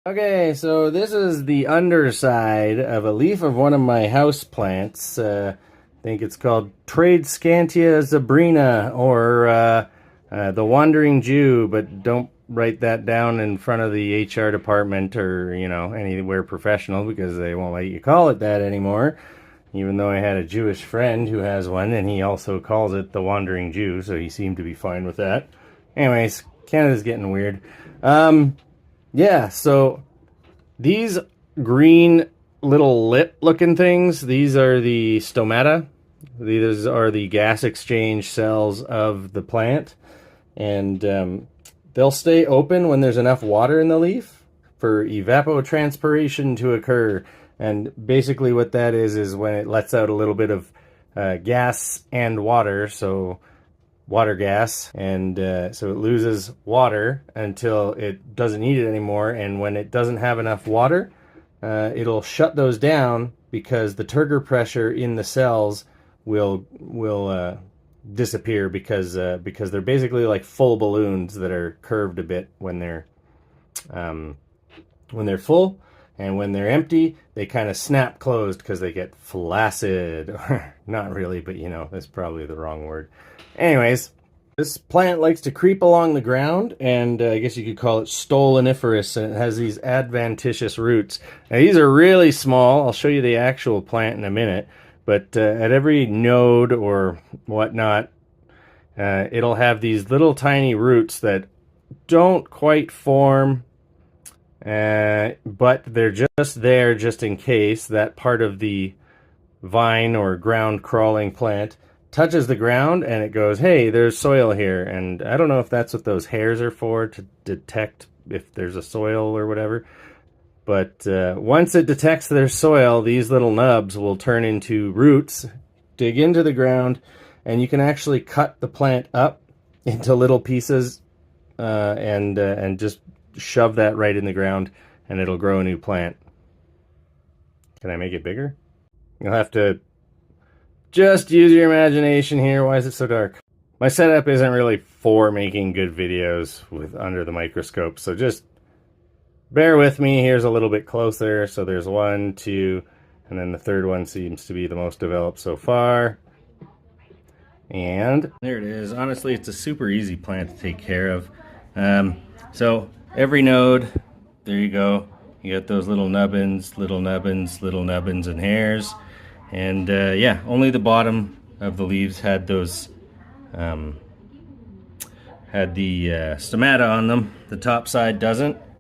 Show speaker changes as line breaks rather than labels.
Okay, so this is the underside of a leaf of one of my house plants. I think it's called Tradescantia zebrina, or the Wandering Jew, but don't write that down in front of the HR department or, anywhere professional, because they won't let you call it that anymore. Even though I had a Jewish friend who has one, and he also calls it the Wandering Jew, so he seemed to be fine with that. Anyways, Canada's getting weird. Yeah, so these green little lip looking things, these are the stomata. These are the gas exchange cells of the plant. And they'll stay open when there's enough water in the leaf for evapotranspiration to occur. And basically what that is when it lets out a little bit of gas and water, so water gas, and so it loses water until it doesn't need it anymore. And when it doesn't have enough water, it'll shut those down because the turgor pressure in the cells will disappear because they're basically like full balloons that are curved a bit when they're full, and when they're empty they kind of snap closed because they get flaccid. Not really, but that's probably the wrong word. Anyways, this plant likes to creep along the ground, and I guess you could call it stoloniferous, and it has these adventitious roots. Now, these are really small. I'll show you the actual plant in a minute, but at every node or whatnot, it'll have these little tiny roots that don't quite form, but they're just there just in case that part of the vine or ground crawling plant touches the ground and it goes, hey, there's soil here. And I don't know if that's what those hairs are for, to detect if there's a soil or whatever. But once it detects there's soil, these little nubs will turn into roots, dig into the ground, and you can actually cut the plant up into little pieces and just shove that right in the ground, and it'll grow a new plant. Can I make it bigger? You'll have to just use your imagination here. Why is it so dark? My setup isn't really for making good videos with under the microscope, so just bear with me. Here's a little bit closer. So there's 1, 2, and then the third one seems to be the most developed so far. And there it is. Honestly, it's a super easy plant to take care of. So every node, there you go. You got those little nubbins, little nubbins, little nubbins and hairs. And yeah, only the bottom of the leaves had those, had the stomata on them. The top side doesn't.